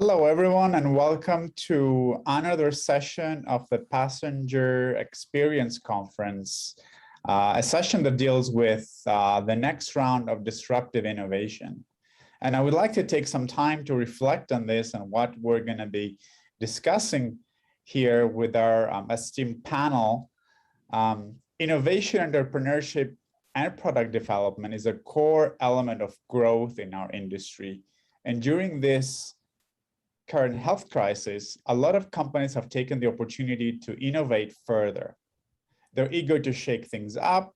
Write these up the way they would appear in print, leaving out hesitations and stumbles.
Hello, everyone, and welcome to another session of the Passenger Experience Conference, a session that deals with the next round of disruptive innovation. And I would like to take some time to reflect on this and what we're going to be discussing here with our esteemed panel. Innovation, entrepreneurship, and product development is a core element of growth in our industry. And during this current health crisis, a lot of companies have taken the opportunity to innovate further. They're eager to shake things up,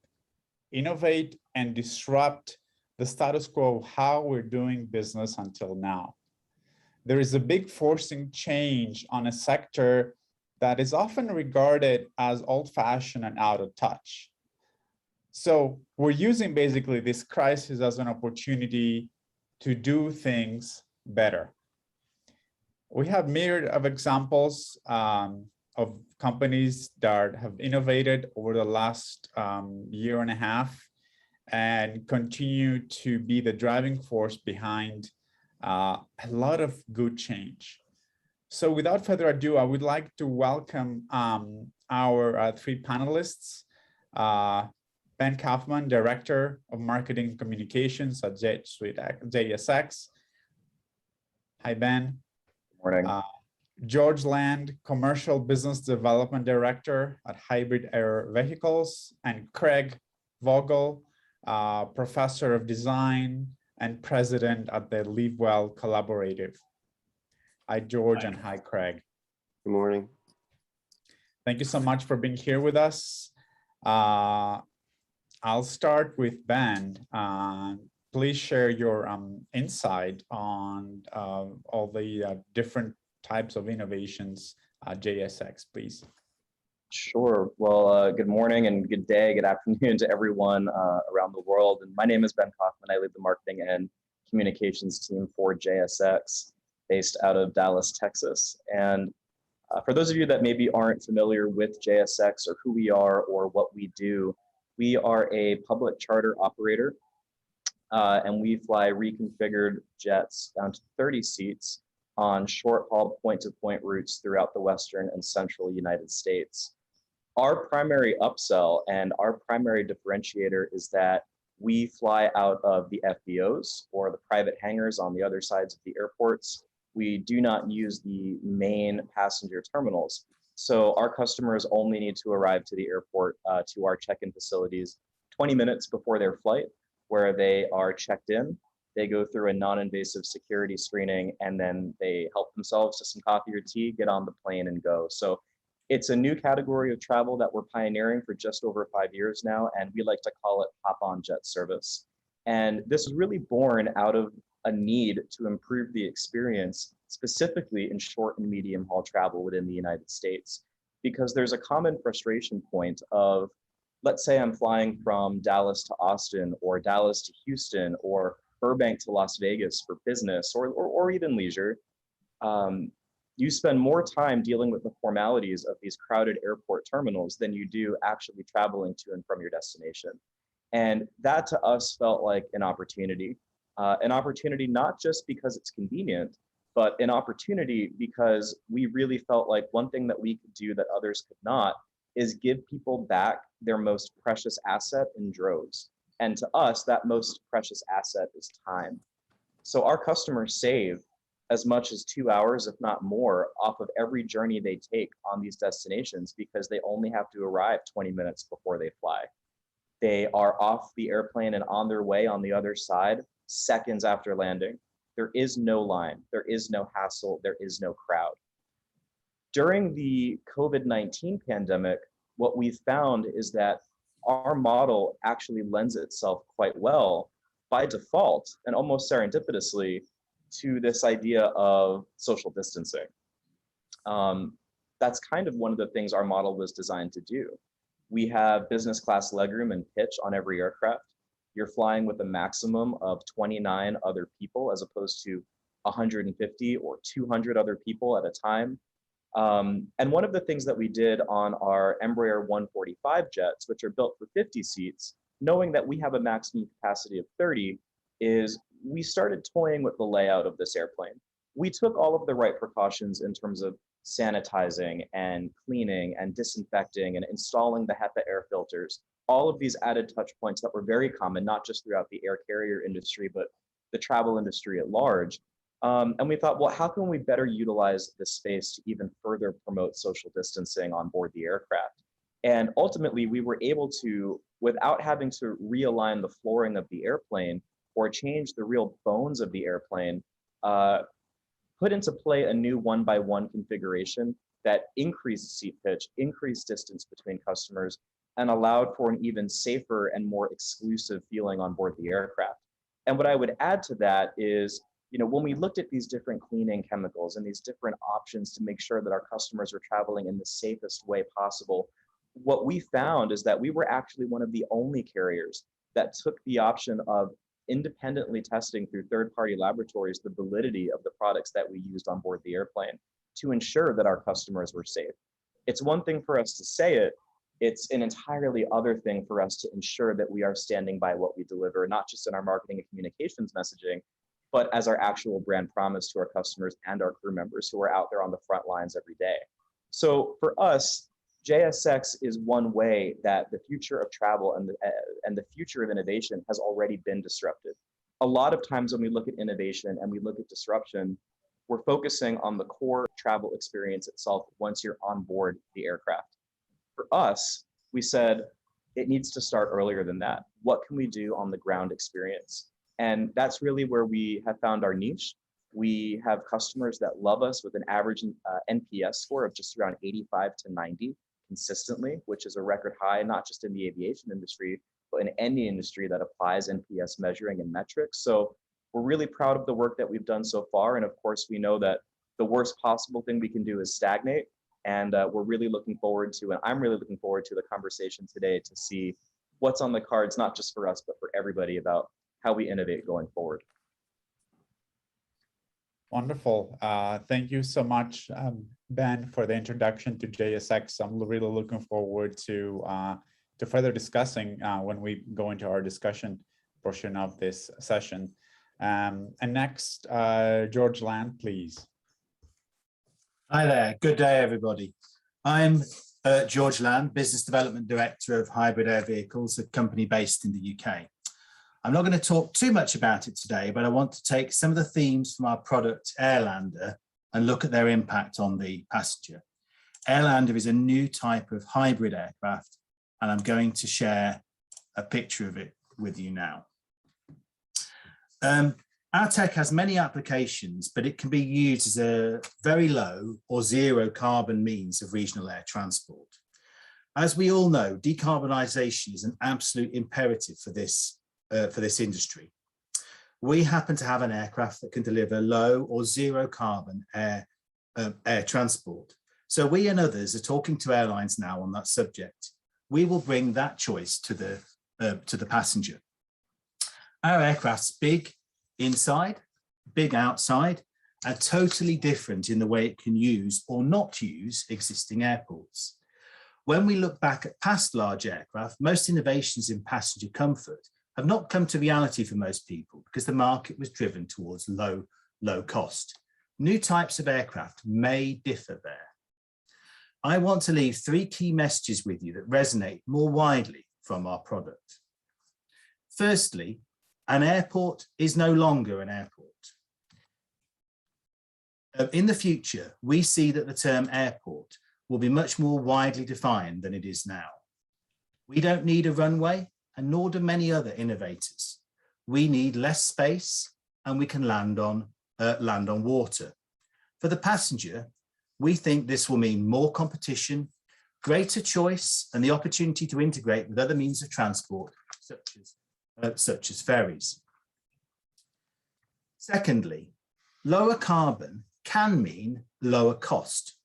innovate, and disrupt the status quo of how we're doing business until now. There is a big forcing change on a sector that is often regarded as old-fashioned and out of touch. So we're using basically this crisis as an opportunity to do things better. We have myriad of examples of companies that have innovated over the last year and a half and continue to be the driving force behind a lot of good change. So without further ado, I would like to welcome our three panelists. Ben Kaufman, Director of Marketing and Communications at JSX. Hi, Ben. Morning. George Land, Commercial Business Development Director at Hybrid Air Vehicles, and Craig Vogel, Professor of Design and President at the Live Well Collaborative. Hi, George, and hi, Craig. Good morning. Thank you so much for being here with us. I'll start with Ben. Please share your insight on all the different types of innovations at JSX, please. Sure. Well, good morning and good day, good afternoon to everyone around the world. And my name is Ben Kaufman. I lead the marketing and communications team for JSX, based out of Dallas, Texas. And for those of you that maybe aren't familiar with JSX or who we are or what we do, we are a public charter operator. And we fly reconfigured jets down to 30 seats on short-haul point-to-point routes throughout the Western and Central United States. Our primary upsell and our primary differentiator is that we fly out of the FBOs, or the private hangars on the other sides of the airports. We do not use the main passenger terminals. So our customers only need to arrive to the airport, to our check-in facilities 20 minutes before their flight, where they are checked in. They go through a non-invasive security screening, and then they help themselves to some coffee or tea, get on the plane and go. So it's a new category of travel that we're pioneering for just over 5 years now, and we like to call it hop-on jet service. And this is really born out of a need to improve the experience, specifically in short and medium haul travel within the United States, because there's a common frustration point of, let's say I'm flying from Dallas to Austin, or Dallas to Houston, or Burbank to Las Vegas for business, or even leisure. You spend more time dealing with the formalities of these crowded airport terminals than you do actually traveling to and from your destination. And that to us felt like an opportunity not just because it's convenient, but an opportunity because we really felt like one thing that we could do that others could not is give people back their most precious asset in droves. And to us, that most precious asset is time. So our customers save as much as 2 hours, if not more, off of every journey they take on these destinations because they only have to arrive 20 minutes before they fly. They are off the airplane and on their way on the other side seconds after landing. There is no line, there is no hassle, there is no crowd. During the COVID-19 pandemic, what we found is that our model actually lends itself quite well by default and almost serendipitously to this idea of social distancing. That's kind of one of the things our model was designed to do. We have business class legroom and pitch on every aircraft. You're flying with a maximum of 29 other people as opposed to 150 or 200 other people at a time. And one of the things that we did on our Embraer 145 jets, which are built for 50 seats, knowing that we have a maximum capacity of 30, is we started toying with the layout of this airplane. we took all of the right precautions in terms of sanitizing and cleaning and disinfecting and installing the HEPA air filters, all of these added touch points that were very common, not just throughout the air carrier industry, but the travel industry at large. And we thought, well, how can we better utilize this space to even further promote social distancing on board the aircraft? And ultimately, we were able to, without having to realign the flooring of the airplane or change the real bones of the airplane, put into play a new 1-by-1 configuration that increased seat pitch, increased distance between customers, and allowed for an even safer and more exclusive feeling on board the aircraft. And what I would add to that is, when we looked at these different cleaning chemicals and these different options to make sure that our customers are traveling in the safest way possible, what we found is that we were actually one of the only carriers that took the option of independently testing through third-party laboratories the validity of the products that we used on board the airplane to ensure that our customers were safe. It's one thing for us to say it, it's an entirely other thing for us to ensure that we are standing by what we deliver, not just in our marketing and communications messaging, but as our actual brand promise to our customers and our crew members who are out there on the front lines every day. So for us, JSX is one way that the future of travel and the future of innovation has already been disrupted. A lot of times when we look at innovation and we look at disruption, we're focusing on the core travel experience itself once you're on board the aircraft. For us, we said it needs to start earlier than that. What can we do on the ground experience? And that's really where we have found our niche. We have customers that love us with an average NPS score of just around 85 to 90 consistently, which is a record high, not just in the aviation industry, but in any industry that applies NPS measuring and metrics. So we're really proud of the work that we've done so far. And of course, we know that the worst possible thing we can do is stagnate. And we're really looking forward to, and I'm really looking forward to the conversation today to see what's on the cards, not just for us, but for everybody about how we innovate going forward. Wonderful. Thank you so much, Ben, for the introduction to JSX. I'm really looking forward to further discussing when we go into our discussion portion of this session. And next, George Land, please. Hi there. Good day, everybody. I'm George Land, Business Development Director of Hybrid Air Vehicles, a company based in the UK. I'm not going to talk too much about it today, but I want to take some of the themes from our product, Airlander, and look at their impact on the passenger. Airlander is a new type of hybrid aircraft, and I'm going to share a picture of it with you now. Our tech has many applications, but it can be used as a very low or zero carbon means of regional air transport. As we all know, decarbonisation is an absolute imperative for this industry. We happen to have an aircraft that can deliver low or zero carbon air transport. So we and others are talking to airlines now on that subject. We will bring that choice to the passenger. Our aircraft's big inside, big outside, and totally different in the way it can use or not use existing airports. When we look back at past large aircraft, most innovations in passenger comfort have not come to reality for most people because the market was driven towards low cost. New types of aircraft may differ there. I want to leave 3 key messages with you that resonate more widely from our product. Firstly, an airport is no longer an airport. In the future, we see that the term airport will be much more widely defined than it is now. We don't need a runway, and nor do many other innovators. We need less space, and we can land on water. For the passenger, we think this will mean more competition, greater choice, and the opportunity to integrate with other means of transport, such as ferries. Secondly, lower carbon can mean lower cost.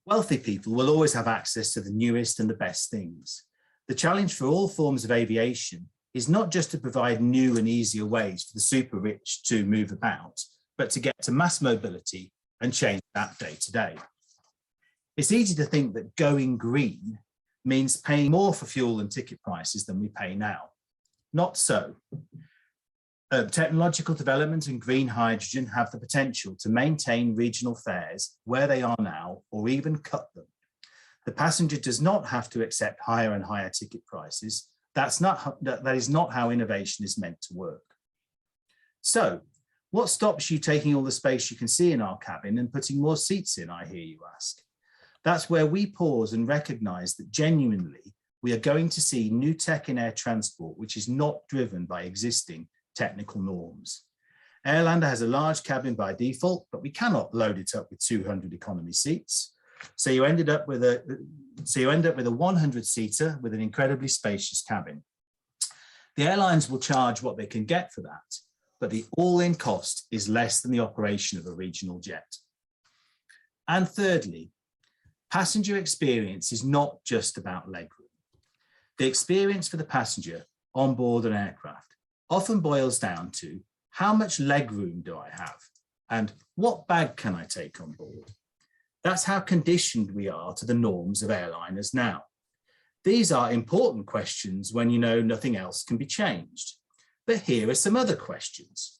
Wealthy people will always have access to the newest and the best things. The challenge for all forms of aviation is not just to provide new and easier ways for the super rich to move about, but to get to mass mobility and change that day to day. It's easy to think that going green means paying more for fuel and ticket prices than we pay now. Not so. Technological development and green hydrogen have the potential to maintain regional fares where they are now, or even cut them. The passenger does not have to accept higher and higher ticket prices. That is not how innovation is meant to work. So, what stops you taking all the space you can see in our cabin and putting more seats in, I hear you ask? That's where we pause and recognize that genuinely we are going to see new tech in air transport, which is not driven by existing technical norms. Airlander has a large cabin by default, but we cannot load it up with 200 economy seats. So you end up with a 100-seater with an incredibly spacious cabin. The airlines will charge what they can get for that, but the all-in cost is less than the operation of a regional jet. And thirdly, passenger experience is not just about legroom. The experience for the passenger on board an aircraft often boils down to how much legroom do I have and what bag can I take on board? That's how conditioned we are to the norms of airliners now. These are important questions when you know nothing else can be changed. But here are some other questions.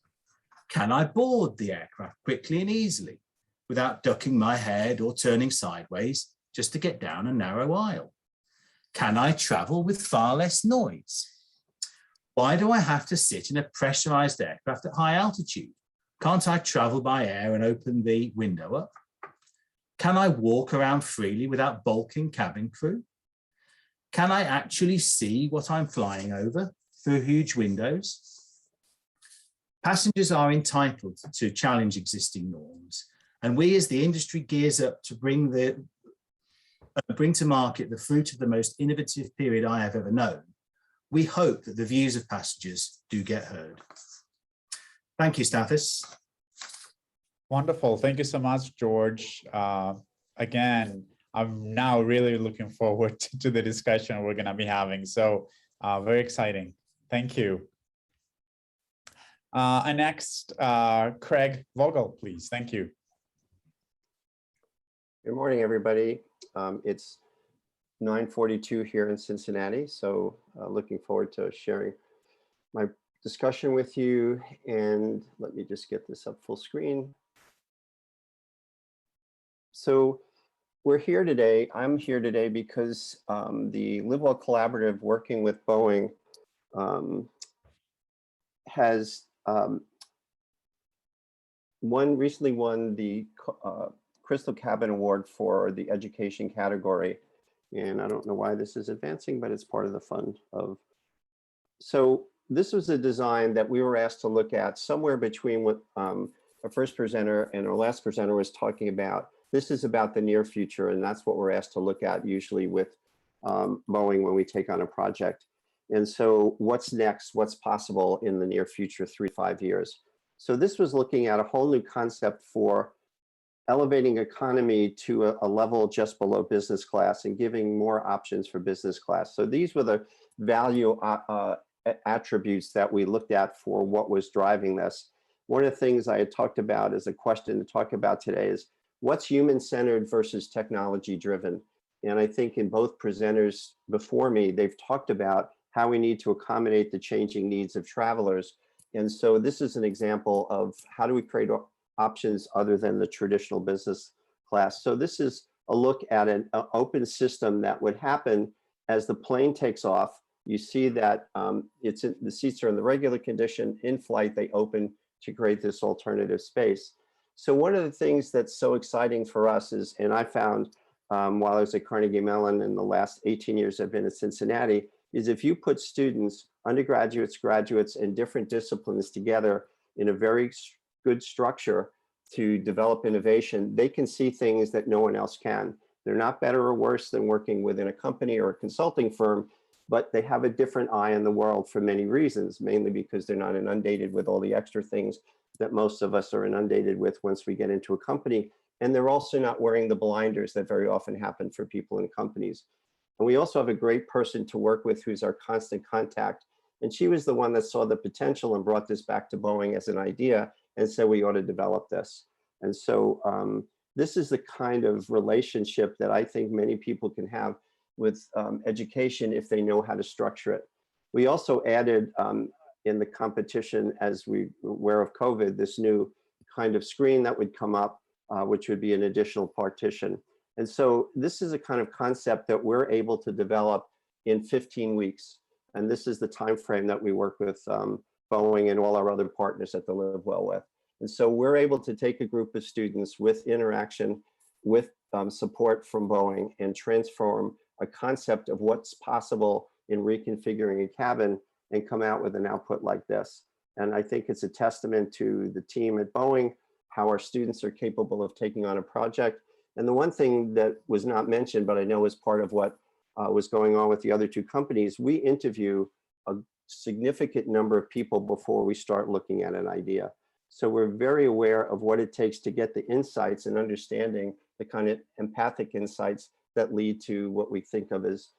Can I board the aircraft quickly and easily without ducking my head or turning sideways just to get down a narrow aisle? Can I travel with far less noise? Why do I have to sit in a pressurized aircraft at high altitude? Can't I travel by air and open the window up? Can I walk around freely without bulking cabin crew? Can I actually see what I'm flying over through huge windows? Passengers are entitled to challenge existing norms, and we as the industry gears up to bring to market the fruit of the most innovative period I have ever known, we hope that the views of passengers do get heard. Thank you, Stathis. Wonderful. Thank you so much, George. Again, I'm now really looking forward to the discussion we're going to be having. So very exciting. Thank you. And next, Craig Vogel, please. Thank you. Good morning, everybody. It's 9:42 here in Cincinnati, so looking forward to sharing my discussion with you. And let me just get this up full screen. So we're here today. I'm here today because the Livewell Collaborative, working with Boeing, has recently won the Crystal Cabin Award for the education category. And I don't know why this is advancing, but it's part of the fun of. So this was a design that we were asked to look at somewhere between what our first presenter and our last presenter was talking about. This is about the near future, and that's what we're asked to look at usually with Boeing when we take on a project. And so what's next? What's possible in the near future, 3 to 5 years? So this was looking at a whole new concept for elevating economy to a level just below business class and giving more options for business class. So these were the value attributes that we looked at for what was driving this. One of the things I had talked about as a question to talk about today is what's human-centered versus technology-driven? And I think in both presenters before me, they've talked about how we need to accommodate the changing needs of travelers. And so this is an example of how do we create options other than the traditional business class. So this is a look at an open system that would happen as the plane takes off. You see that the seats are in the regular condition. In flight, they open to create this alternative space. So one of the things that's so exciting for us is, and I found while I was at Carnegie Mellon in the last 18 years I've been at Cincinnati, is if you put students, undergraduates, graduates, and different disciplines together in a very good structure to develop innovation, they can see things that no one else can. They're not better or worse than working within a company or a consulting firm, but they have a different eye on the world for many reasons, mainly because they're not inundated with all the extra things that most of us are inundated with once we get into a company. And they're also not wearing the blinders that very often happen for people in companies. And we also have a great person to work with who's our constant contact. And she was the one that saw the potential and brought this back to Boeing as an idea and said we ought to develop this. And so this is the kind of relationship that I think many people can have with education if they know how to structure it. We also added in the competition, as we were aware of COVID, this new kind of screen that would come up, which would be an additional partition. And so this is a kind of concept that we're able to develop in 15 weeks. And this is the time frame that we work with Boeing and all our other partners at the Live Well with. And so we're able to take a group of students with interaction, with support from Boeing, and transform a concept of what's possible in reconfiguring a cabin and come out with an output like this. And I think it's a testament to the team at Boeing, how our students are capable of taking on a project. And the one thing that was not mentioned, but I know is part of what was going on with the other two companies, we interview a significant number of people before we start looking at an idea. So we're very aware of what it takes to get the insights and understanding the kind of empathic insights that lead to what we think of as,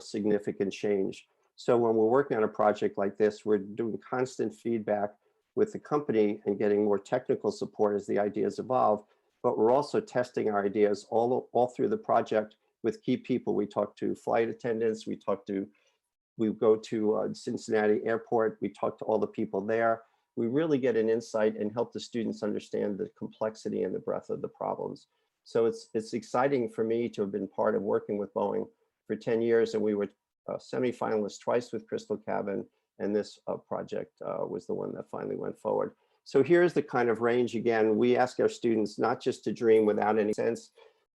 significant change. So when we're working on a project like this, we're doing constant feedback with the company and getting more technical support as the ideas evolve, but we're also testing our ideas all through the project with key people. We talk to flight attendants, we go to Cincinnati Airport, we talk to all the people there. We really get an insight and help the students understand the complexity and the breadth of the problems. So it's exciting for me to have been part of working with Boeing for 10 years, and we were semi-finalists twice with Crystal Cabin, and this project was the one that finally went forward. So here's the kind of range. Again, we ask our students not just to dream without any sense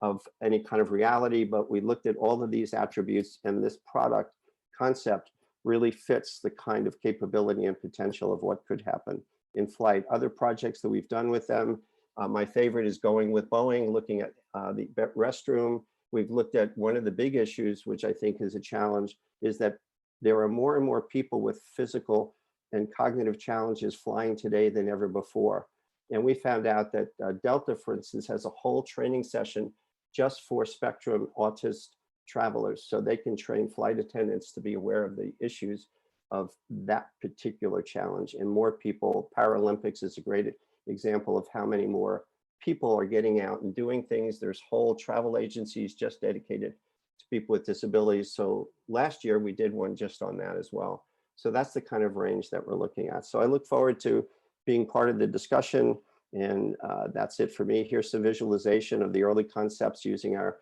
of any kind of reality, but we looked at all of these attributes, and this product concept really fits the kind of capability and potential of what could happen in flight. Other projects that we've done with them, my favorite is going with Boeing, looking at the restroom. We've looked at one of the big issues, which I think is a challenge, is that there are more and more people with physical and cognitive challenges flying today than ever before. And we found out that Delta, for instance, has a whole training session just for spectrum autist travelers, so they can train flight attendants to be aware of the issues of that particular challenge. And more people, Paralympics is a great example of how many more people are getting out and doing things. There's whole travel agencies just dedicated to people with disabilities. So last year we did one just on that as well. So that's the kind of range that we're looking at. So I look forward to being part of the discussion, and that's it for me. Here's some visualization of the early concepts using our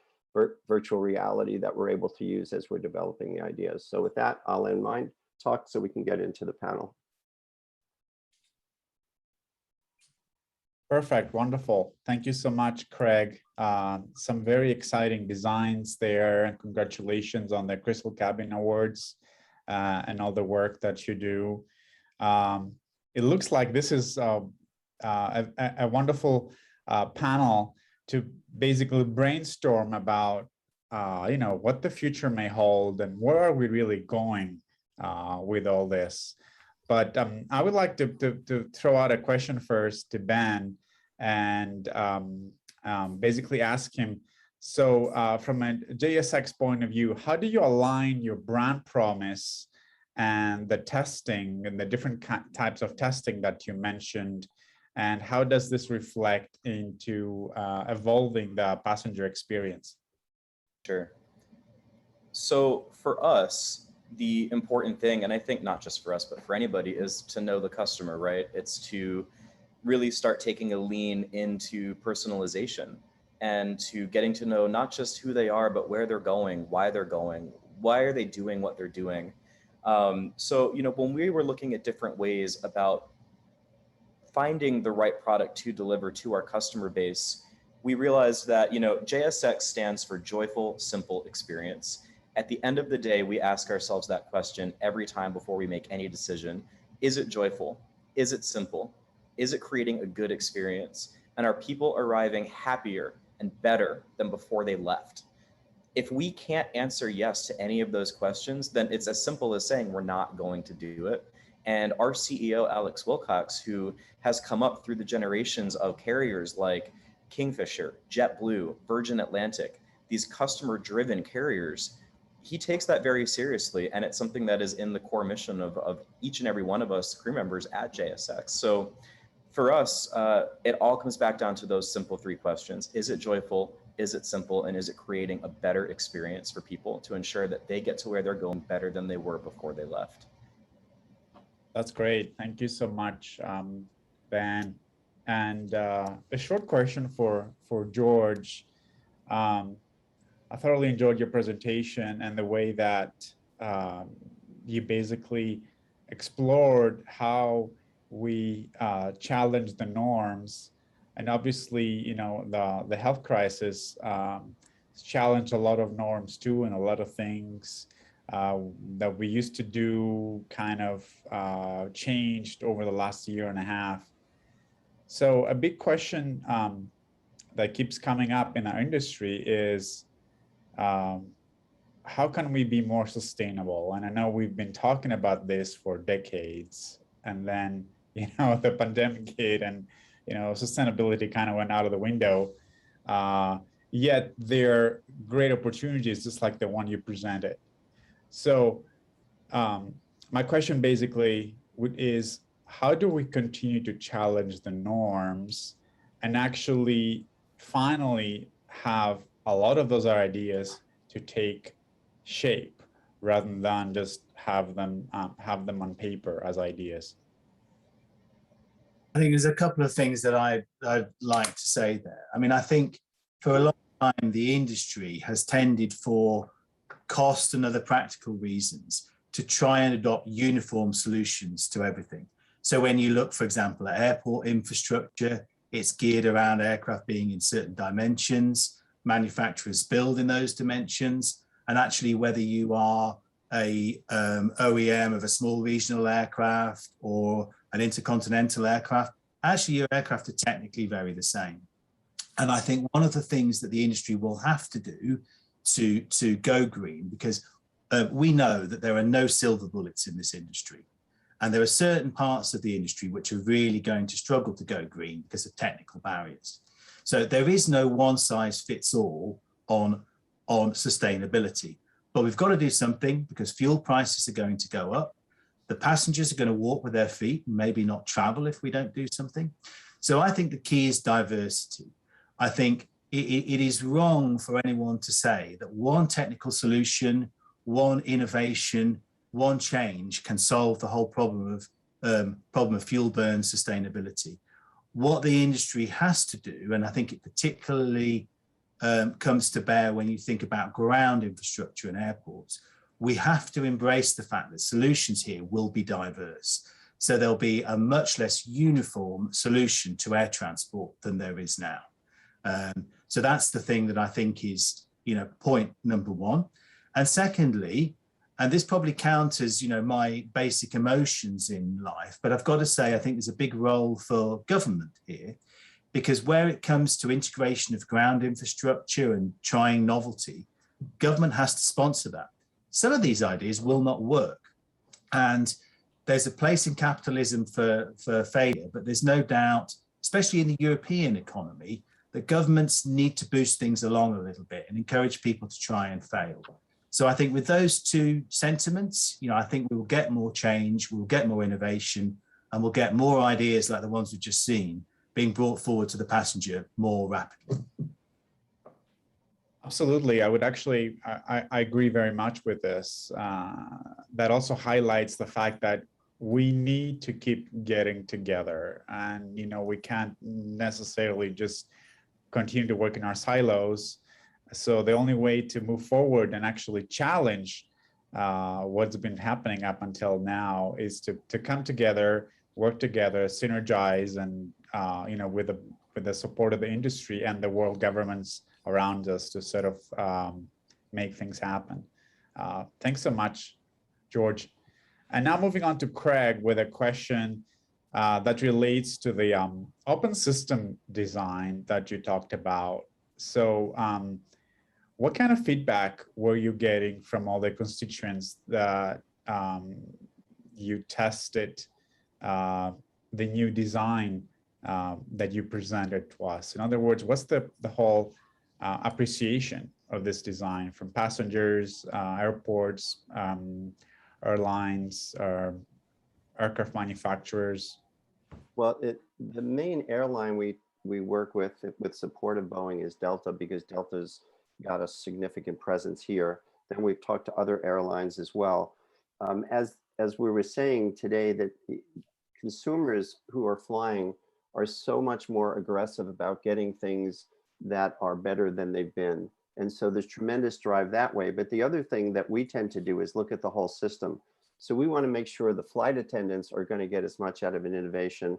virtual reality that we're able to use as we're developing the ideas. So with that, I'll end my talk so we can get into the panel. Perfect, wonderful. Thank you so much, Craig. Some very exciting designs there, and congratulations on the Crystal Cabin Awards and all the work that you do. It looks like this is a wonderful panel to basically brainstorm about what the future may hold and where are we really going with all this. But I would like to throw out a question first to Ben and basically ask him, so from a JSX point of view, how do you align your brand promise and the testing and the different types of testing that you mentioned, and how does this reflect into evolving the passenger experience? Sure. So for us, the important thing, and I think not just for us, but for anybody, is to know the customer, right? It's to really start taking a lean into personalization and to getting to know not just who they are, but where they're going, why are they doing what they're doing. So, when we were looking at different ways about finding the right product to deliver to our customer base, we realized that, JSX stands for Joyful, Simple Experience. At the end of the day, we ask ourselves that question every time before we make any decision. Is it joyful? Is it simple? Is it creating a good experience? And are people arriving happier and better than before they left? If we can't answer yes to any of those questions, then it's as simple as saying we're not going to do it. And our CEO, Alex Wilcox, who has come up through the generations of carriers like Kingfisher, JetBlue, Virgin Atlantic, these customer-driven carriers, he takes that very seriously, and it's something that is in the core mission of each and every one of us crew members at JSX. So for us, it all comes back down to those simple three questions. Is it joyful? Is it simple? And is it creating a better experience for people to ensure that they get to where they're going better than they were before they left? That's great. Thank you so much, Ben. And a short question for George. Um, I thoroughly enjoyed your presentation and the way that um, you basically explored how we challenge the norms. And obviously, you know, the health crisis challenged a lot of norms too, and a lot of things that we used to do kind of changed over the last year and a half. So a big question that keeps coming up in our industry is um, how can we be more sustainable? And I know we've been talking about this for decades, and then you know the pandemic hit, and you know sustainability kind of went out of the window. Uh, Yet there are great opportunities, just like the one you presented. So um, my question basically is, how do we continue to challenge the norms and actually finally have a lot of those ideas to take shape rather than just have them on paper as ideas? I think there's a couple of things that I'd like to say there. I mean, I think for a long time, the industry has tended, for cost and other practical reasons, to try and adopt uniform solutions to everything. So when you look, for example, at airport infrastructure, it's geared around aircraft being in certain dimensions, manufacturers build in those dimensions, and actually whether you are a OEM of a small regional aircraft or an intercontinental aircraft, actually your aircraft are technically very the same. And I think one of the things that the industry will have to do to go green, because we know that there are no silver bullets in this industry. And there are certain parts of the industry which are really going to struggle to go green because of technical barriers. So there is no one size fits all on sustainability. But we've got to do something because fuel prices are going to go up. The passengers are going to walk with their feet, and maybe not travel if we don't do something. So I think the key is diversity. I think it is wrong for anyone to say that one technical solution, one innovation, one change can solve the whole problem of fuel burn sustainability. What the industry has to do, and I think it particularly comes to bear when you think about ground infrastructure and airports, we have to embrace the fact that solutions here will be diverse. So there'll be a much less uniform solution to air transport than there is now. So that's the thing that I think is, point number one. And secondly, and this probably counters, my basic emotions in life, but I've got to say, I think there's a big role for government here, because where it comes to integration of ground infrastructure and trying novelty, government has to sponsor that. Some of these ideas will not work. And there's a place in capitalism for failure, but there's no doubt, especially in the European economy, that governments need to boost things along a little bit and encourage people to try and fail. So I think with those two sentiments, I think we will get more change, we'll get more innovation, and we'll get more ideas like the ones we've just seen being brought forward to the passenger more rapidly. Absolutely. I would actually, I agree very much with this. That also highlights the fact that we need to keep getting together, and, we can't necessarily just continue to work in our silos. So the only way to move forward and actually challenge what's been happening up until now is to come together, work together, synergize, and with the support of the industry and the world governments around us to sort of make things happen. Thanks so much, George. And now moving on to Craig with a question that relates to the open system design that you talked about. So what kind of feedback were you getting from all the constituents that you tested the new design that you presented to us? In other words, what's the whole appreciation of this design from passengers, airports, airlines, aircraft manufacturers? Well, the main airline we work with support of Boeing is Delta, because Delta's got a significant presence here. Then we've talked to other airlines as well. as we were saying today, that consumers who are flying are so much more aggressive about getting things that are better than they've been. And so there's tremendous drive that way. But the other thing that we tend to do is look at the whole system. So we want to make sure the flight attendants are going to get as much out of an innovation,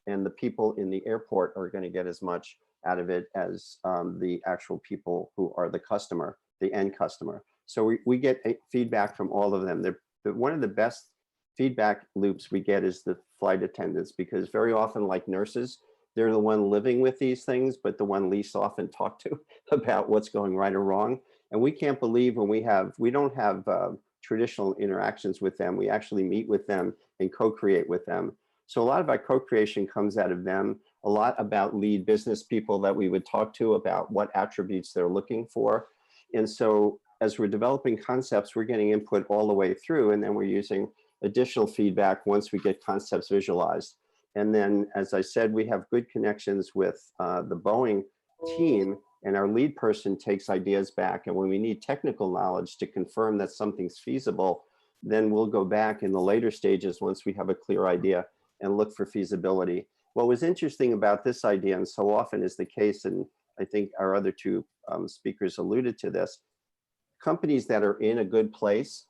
and the people in the airport are going to get as much out of it as the actual people who are the customer, the end customer. So we get feedback from all of them. One of the best feedback loops we get is the flight attendants, because very often, like nurses, they're the one living with these things, but the one least often talked to about what's going right or wrong. And we can't believe when we don't have traditional interactions with them. We actually meet with them and co-create with them. So a lot of our co-creation comes out of them, a lot about lead business people that we would talk to about what attributes they're looking for. And so as we're developing concepts, we're getting input all the way through, and then we're using additional feedback once we get concepts visualized. And then, as I said, we have good connections with the Boeing team, and our lead person takes ideas back. And when we need technical knowledge to confirm that something's feasible, then we'll go back in the later stages once we have a clear idea and look for feasibility. What was interesting about this idea, and so often is the case, and I think our other two speakers alluded to this, companies that are in a good place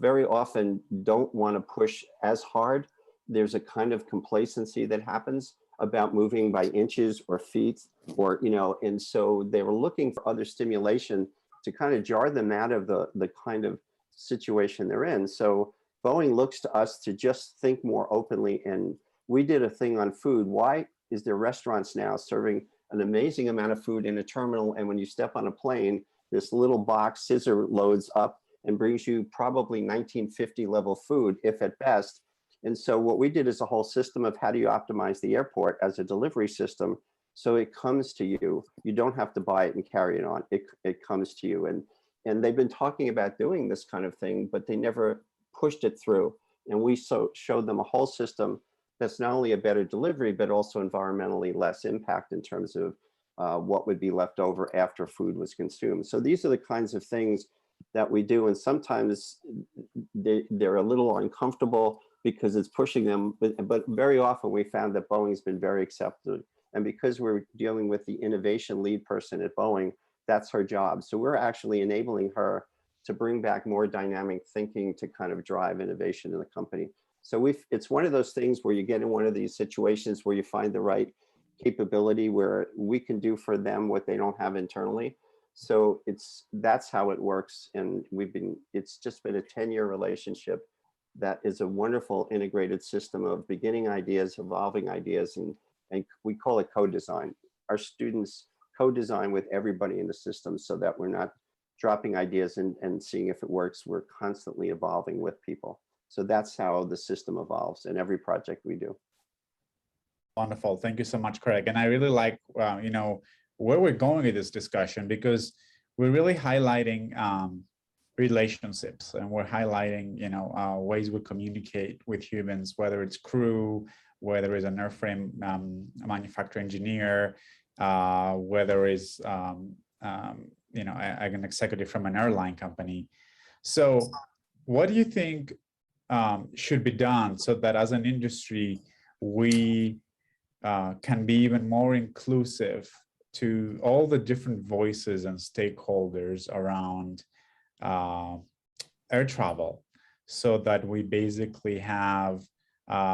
very often don't want to push as hard. There's a kind of complacency that happens about moving by inches or feet, or, and so they were looking for other stimulation to kind of jar them out of the kind of situation they're in. So Boeing looks to us to just think more openly. And we did a thing on food. Why is there restaurants now serving an amazing amount of food in a terminal, and when you step on a plane, this little box scissor loads up and brings you probably 1950 level food, if at best. And so what we did is a whole system of how do you optimize the airport as a delivery system so it comes to you. You don't have to buy it and carry it on. It comes to you. And they've been talking about doing this kind of thing, but they never pushed it through. And we showed them a whole system that's not only a better delivery, but also environmentally less impact in terms of what would be left over after food was consumed. So these are the kinds of things that we do. And sometimes they're a little uncomfortable because it's pushing them, but very often we found that Boeing's been very accepting. And because we're dealing with the innovation lead person at Boeing, that's her job. So we're actually enabling her to bring back more dynamic thinking to kind of drive innovation in the company. So it's one of those things where you get in one of these situations where you find the right capability where we can do for them what they don't have internally. So that's how it works. And it's just been a 10-year relationship that is a wonderful integrated system of beginning ideas, evolving ideas, and we call it co-design. Our students co-design with everybody in the system so that we're not dropping ideas and seeing if it works. We're constantly evolving with people. So that's how the system evolves in every project we do. Wonderful. Thank you so much, Craig. And I really like, where we're going with this discussion, because we're really highlighting relationships, and we're highlighting, ways we communicate with humans, whether it's crew, whether it's an airframe manufacturer engineer, whether it's, an executive from an airline company. So what do you think should be done so that as an industry, we can be even more inclusive to all the different voices and stakeholders around air travel, so that we basically have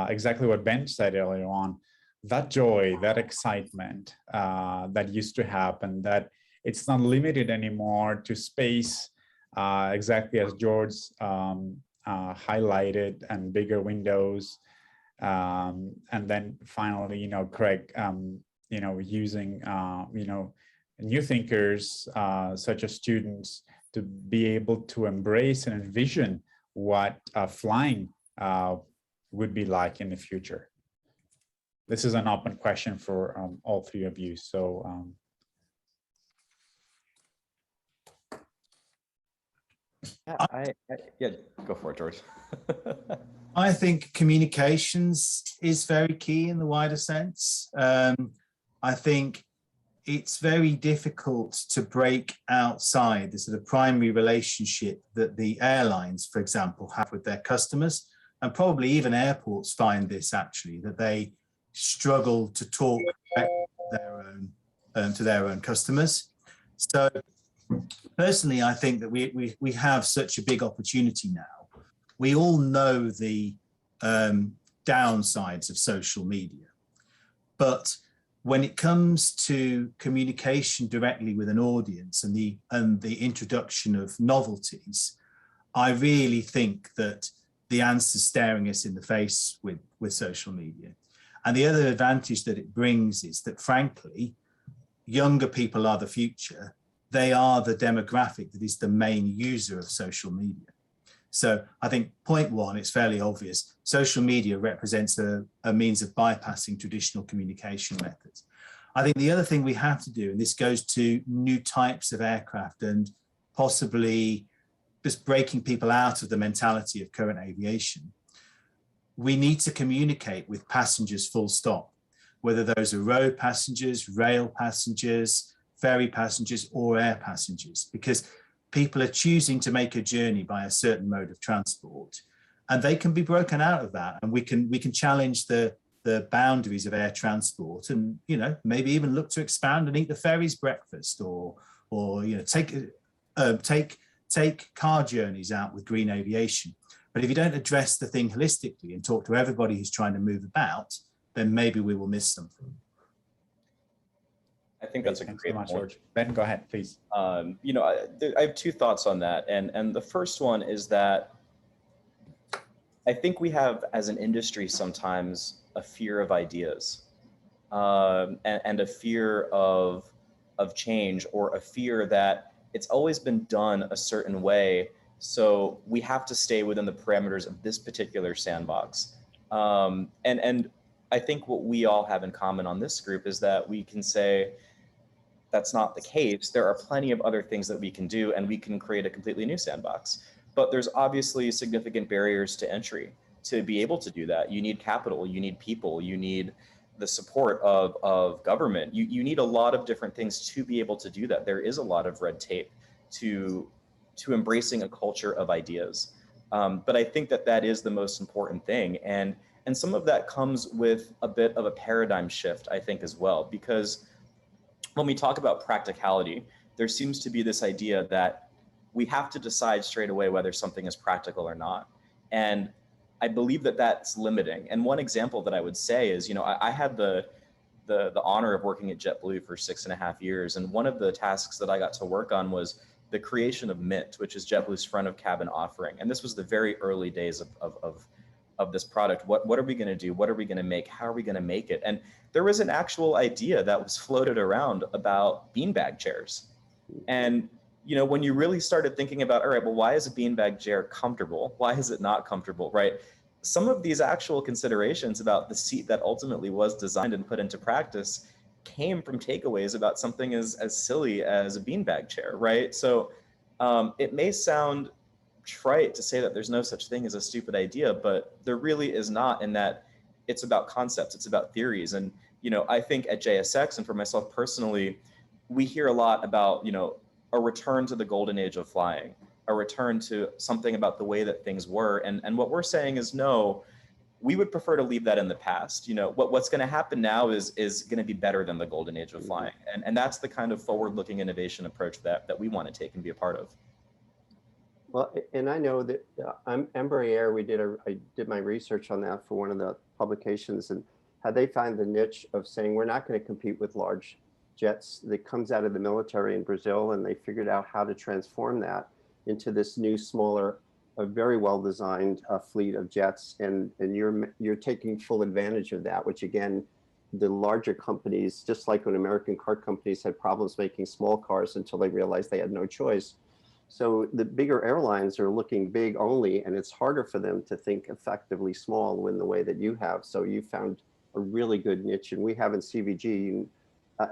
exactly what Ben said earlier on, that joy, that excitement that used to happen, that it's not limited anymore to space, exactly as George highlighted, and bigger windows. And then finally, Craig, using, new thinkers, such as students, to be able to embrace and envision what flying would be like in the future. This is an open question for all three of you. So yeah, go for it, George. I think communications is very key in the wider sense. I think it's very difficult to break outside the sort of primary relationship that the airlines, for example, have with their customers. And probably even airports find this actually, that they struggle to talk to their own customers. So personally, I think that we have such a big opportunity now. We all know the downsides of social media, but when it comes to communication directly with an audience and the introduction of novelties, I really think that the answer's staring us in the face with social media. And the other advantage that it brings is that, frankly, younger people are the future. They are the demographic that is the main user of social media. So I think point one, it's fairly obvious. Social media represents a means of bypassing traditional communication methods. I think the other thing we have to do, and this goes to new types of aircraft and possibly just breaking people out of the mentality of current aviation, we need to communicate with passengers full stop, whether those are road passengers, rail passengers, ferry passengers, or air passengers, because people are choosing to make a journey by a certain mode of transport, and they can be broken out of that, and we can challenge the boundaries of air transport, and maybe even look to expand and eat the ferry's breakfast, or take car journeys out with green aviation. But if you don't address the thing holistically and talk to everybody who's trying to move about, then maybe we will miss something. I think that's a great point. George. Ben, go ahead, please. I have two thoughts on that. And the first one is that I think we have, as an industry, sometimes a fear of ideas and a fear of change, or a fear that it's always been done a certain way. So we have to stay within the parameters of this particular sandbox. And I think what we all have in common on this group is that we can say, that's not the case. There are plenty of other things that we can do, and we can create a completely new sandbox. But there's obviously significant barriers to entry to be able to do that. You need capital, you need people, you need the support of government. You need a lot of different things to be able to do that. There is a lot of red tape to embracing a culture of ideas. But I think that is the most important thing. And some of that comes with a bit of a paradigm shift, I think, as well, because when we talk about practicality, there seems to be this idea that we have to decide straight away whether something is practical or not. And I believe that that's limiting. And one example that I would say is, I had the honor of working at JetBlue for 6.5 years. And one of the tasks that I got to work on was the creation of Mint, which is JetBlue's front of cabin offering. And this was the very early days of this product. What are we going to do? What are we going to make? How are we going to make it? And there was an actual idea that was floated around about beanbag chairs. And, when you really started thinking about, all right, well, why is a beanbag chair comfortable? Why is it not comfortable, right? Some of these actual considerations about the seat that ultimately was designed and put into practice came from takeaways about something as silly as a beanbag chair, right? So it may sound trite to say that there's no such thing as a stupid idea, but there really is not, in that it's about concepts, it's about theories. And, I think at JSX, and for myself personally, we hear a lot about, a return to the golden age of flying, a return to something about the way that things were. And what we're saying is, no, we would prefer to leave that in the past. What's going to happen now is going to be better than the golden age of flying. And that's the kind of forward-looking innovation approach that we want to take and be a part of. Well, and I know that Embraer, I did my research on that for one of the publications, and how they find the niche of saying, we're not going to compete with large jets that comes out of the military in Brazil, and they figured out how to transform that into this new, smaller, a very well-designed fleet of jets, and you're taking full advantage of that, which again, the larger companies, just like when American car companies had problems making small cars until they realized they had no choice. So the bigger airlines are looking big only, and it's harder for them to think effectively small in the way that you have. So you found a really good niche, and we have in CVG,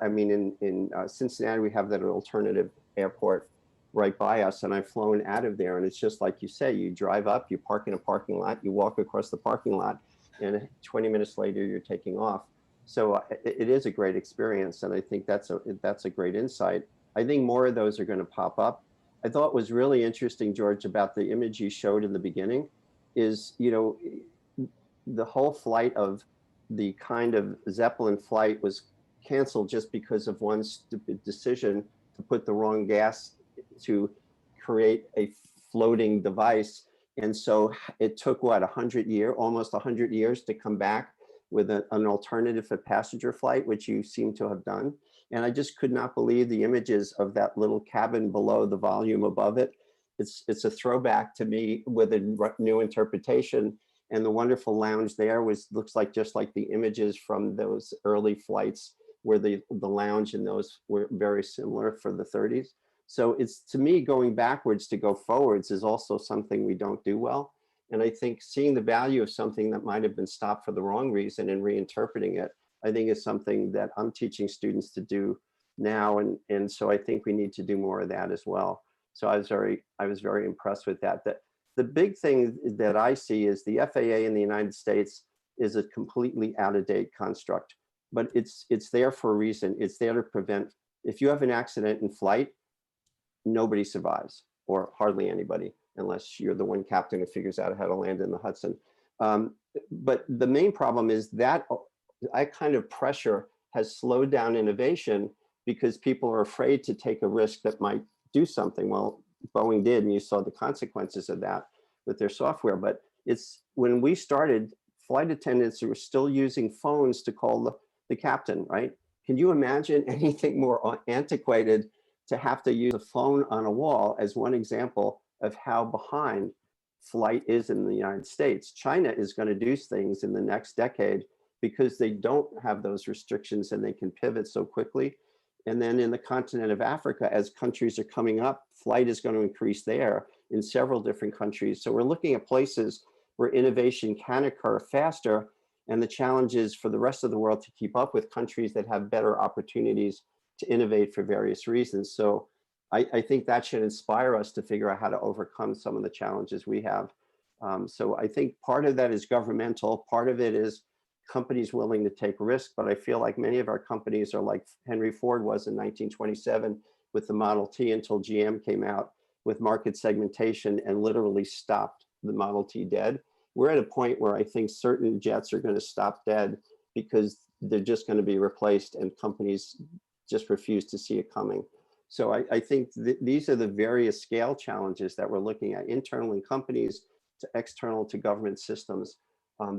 in Cincinnati, we have that alternative airport right by us, and I've flown out of there, and it's just like you say, you drive up, you park in a parking lot, you walk across the parking lot, and 20 minutes later, you're taking off. So it is a great experience, and I think that's a great insight. I think more of those are going to pop up. I thought was really interesting, George, about the image you showed in the beginning, is the whole flight of the kind of Zeppelin flight was canceled just because of one stupid decision to put the wrong gas to create a floating device. And so it took what, almost 100 years to come back with an alternative for passenger flight, which you seem to have done. And I just could not believe the images of that little cabin below, the volume above it. It's a throwback to me with a new interpretation. And the wonderful lounge there looks like just like the images from those early flights where the lounge and those were very similar for the 30s. So it's, to me, going backwards to go forwards is also something we don't do well. And I think seeing the value of something that might have been stopped for the wrong reason and reinterpreting it, I think is something that I'm teaching students to do now. And so I think we need to do more of that as well. So I was very impressed with that. The big thing that I see is the FAA in the United States is a completely out-of-date construct, but it's there for a reason. It's there to prevent, if you have an accident in flight, nobody survives, or hardly anybody, unless you're the one captain who figures out how to land in the Hudson. But the main problem is that kind of pressure has slowed down innovation because people are afraid to take a risk that might do something. Well, Boeing did, and you saw the consequences of that with their software. But it's, when we started, flight attendants were still using phones to call the captain, right? Can you imagine anything more antiquated to have to use a phone on a wall as one example of how behind flight is in the United States? China is going to do things in the next decade because they don't have those restrictions and they can pivot so quickly. And then in the continent of Africa, as countries are coming up, flight is going to increase there in several different countries. So we're looking at places where innovation can occur faster. And the challenge is for the rest of the world to keep up with countries that have better opportunities to innovate for various reasons. So I think that should inspire us to figure out how to overcome some of the challenges we have. So I think part of that is governmental, part of it is companies willing to take risks, but I feel like many of our companies are like Henry Ford was in 1927 with the Model T, until GM came out with market segmentation and literally stopped the Model T dead. We're at a point where I think certain jets are going to stop dead because they're just going to be replaced and companies just refuse to see it coming. So I think these are the various scale challenges that we're looking at, internal in companies to external to government systems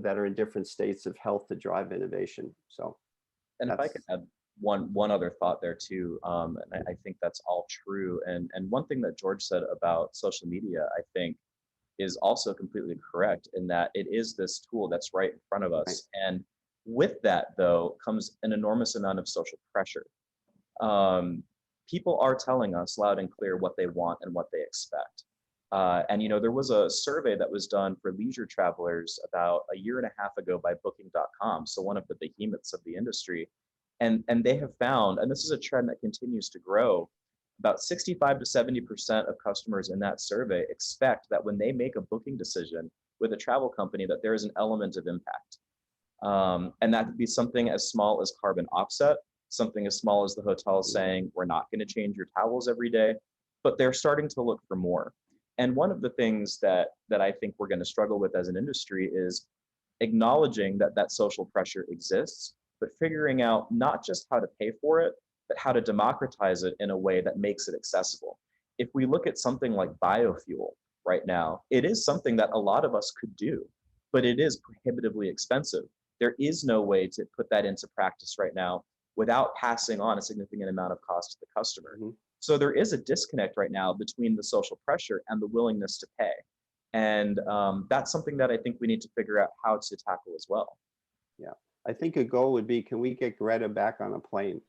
that are in different states of health to drive innovation. So, and if I could add one other thought there too, and I think that's all true. And one thing that George said about social media, I think, is also completely correct in that it is this tool that's right in front of us. Right. And with that, though, comes an enormous amount of social pressure. People are telling us loud and clear what they want and what they expect. And there was a survey that was done for leisure travelers about a year and a half ago by Booking.com, so one of the behemoths of the industry. And they have found, and this is a trend that continues to grow, about 65 to 70% of customers in that survey expect that when they make a booking decision with a travel company, that there is an element of impact. And that could be something as small as carbon offset, something as small as the hotel saying, we're not going to change your towels every day, but they're starting to look for more. And one of the things that I think we're going to struggle with as an industry is acknowledging that that social pressure exists, but figuring out not just how to pay for it, but how to democratize it in a way that makes it accessible. If we look at something like biofuel right now, it is something that a lot of us could do, but it is prohibitively expensive. There is no way to put that into practice right now without passing on a significant amount of cost to the customer. Mm-hmm. So there is a disconnect right now between the social pressure and the willingness to pay. And that's something that I think we need to figure out how to tackle as well. Yeah, I think a goal would be, can we get Greta back on a plane?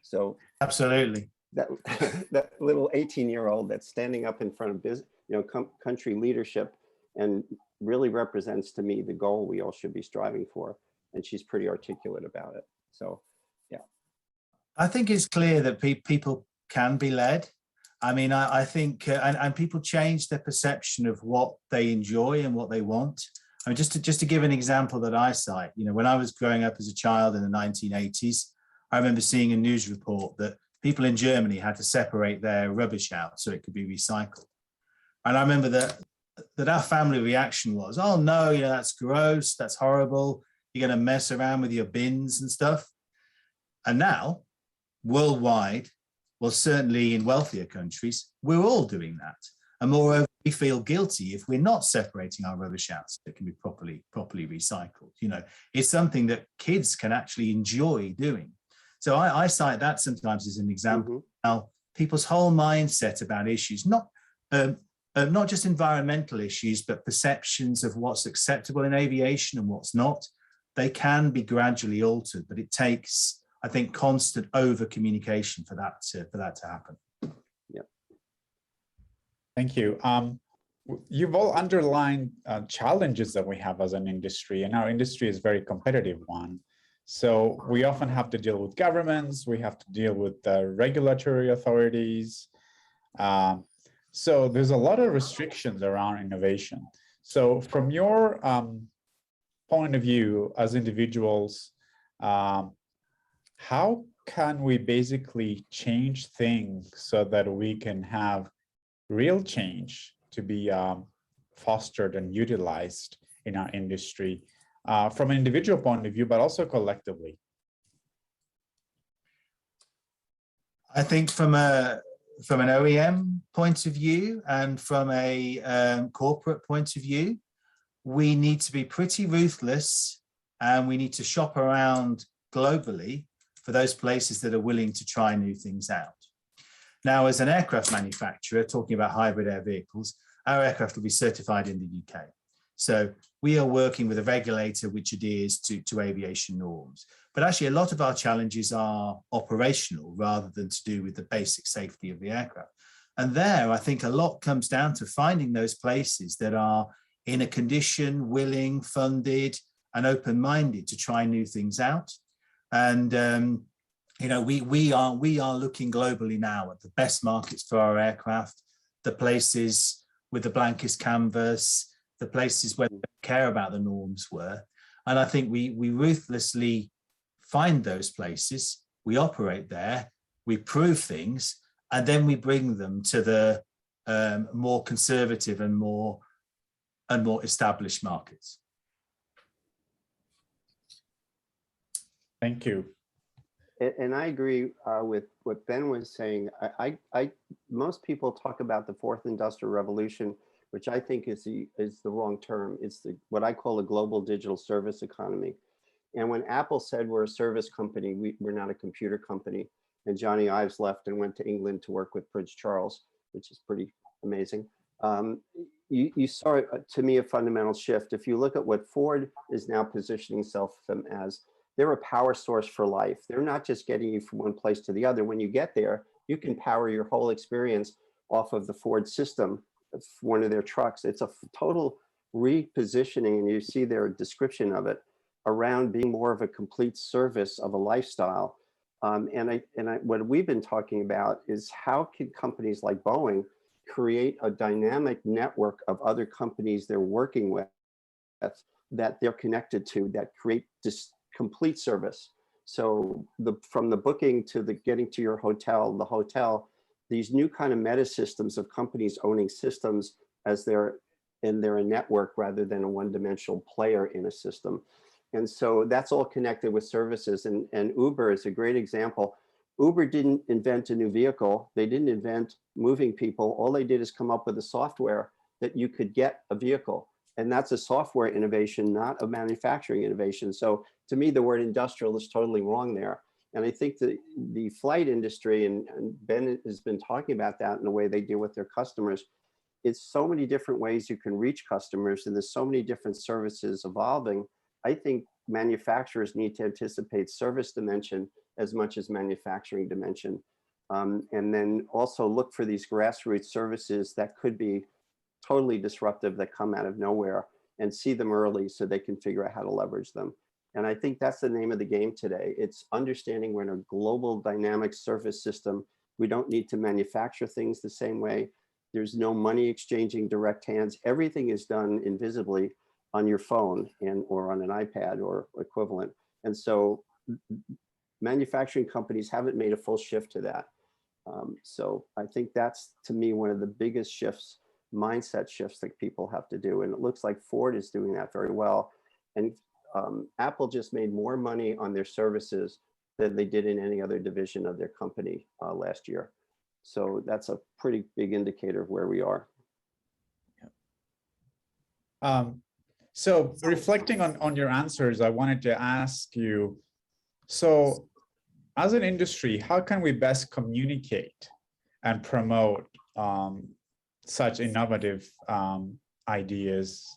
So absolutely, that little 18-year-old that's standing up in front of business, country leadership, and really represents to me the goal we all should be striving for. And she's pretty articulate about it. So, yeah. I think it's clear that people can be led. I mean, I think, and people change their perception of what they enjoy and what they want. I mean, just to give an example that I cite, you know, when I was growing up as a child in the 1980s, I remember seeing a news report that people in Germany had to separate their rubbish out so it could be recycled. And I remember that our family reaction was, oh no, you know, that's gross, that's horrible. You're going to mess around with your bins and stuff. And now, worldwide, well, certainly in wealthier countries, we're all doing that. And moreover, we feel guilty if we're not separating our rubbish out so it can be properly recycled. You know, it's something that kids can actually enjoy doing. So I cite that sometimes as an example. Now, people's whole mindset about issues, not just environmental issues, but perceptions of what's acceptable in aviation and what's not, they can be gradually altered, but it takes, I think, constant over communication for that to happen. Yep. Thank you. You've all underlined challenges that we have as an industry, and our industry is a very competitive one. So we often have to deal with governments, we have to deal with regulatory authorities. So there's a lot of restrictions around innovation. So from your point of view as individuals, how can we basically change things so that we can have real change to be fostered and utilized in our industry from an individual point of view, but also collectively? I think from an OEM point of view and from a corporate point of view, we need to be pretty ruthless, and we need to shop around globally for those places that are willing to try new things out. Now, as an aircraft manufacturer, talking about hybrid air vehicles, our aircraft will be certified in the UK. So we are working with a regulator which adheres to aviation norms. But actually, a lot of our challenges are operational rather than to do with the basic safety of the aircraft. And there, I think a lot comes down to finding those places that are in a condition, willing, funded, and open-minded to try new things out. And you know, we are looking globally now at the best markets for our aircraft, the places with the blankest canvas, the places where they don't care about the norms were. And I think we ruthlessly find those places, we operate there, we prove things, and then we bring them to the more conservative and more established markets. Thank you. And I agree with what Ben was saying. Most people talk about the fourth industrial revolution, which I think is the wrong term. It's what I call a global digital service economy. And when Apple said we're a service company, we're not a computer company. And Johnny Ives left and went to England to work with Prince Charles, which is pretty amazing. You saw, to me, a fundamental shift. If you look at what Ford is now positioning itself as, they're a power source for life. They're not just getting you from one place to the other. When you get there, you can power your whole experience off of the Ford system, one of their trucks. It's a total repositioning, and you see their description of it around being more of a complete service of a lifestyle. What we've been talking about is how can companies like Boeing create a dynamic network of other companies they're working with that they're connected to, that create this complete service. So from the booking to the getting to your hotel, the hotel, these new kind of meta systems of companies owning systems as they're a network rather than a one-dimensional player in a system. And so that's all connected with services. And Uber is a great example. Uber didn't invent a new vehicle. They didn't invent moving people. All they did is come up with a software that you could get a vehicle. And that's a software innovation, not a manufacturing innovation. So to me, the word industrial is totally wrong there. And I think the flight industry, and Ben has been talking about that in the way they deal with their customers, it's so many different ways you can reach customers, and there's so many different services evolving. I think manufacturers need to anticipate service dimension as much as manufacturing dimension. And then also look for these grassroots services that could be totally disruptive, that come out of nowhere, and see them early so they can figure out how to leverage them. And I think that's the name of the game today. It's understanding we're in a global dynamic service system. We don't need to manufacture things the same way. There's no money exchanging direct hands. Everything is done invisibly on your phone or on an iPad or equivalent. And so manufacturing companies haven't made a full shift to that. So I think that's, to me, one of the biggest shifts, mindset shifts that people have to do. And it looks like Ford is doing that very well. And Apple just made more money on their services than they did in any other division of their company last year. So that's a pretty big indicator of where we are. So reflecting on your answers, I wanted to ask you, so as an industry, how can we best communicate and promote such innovative ideas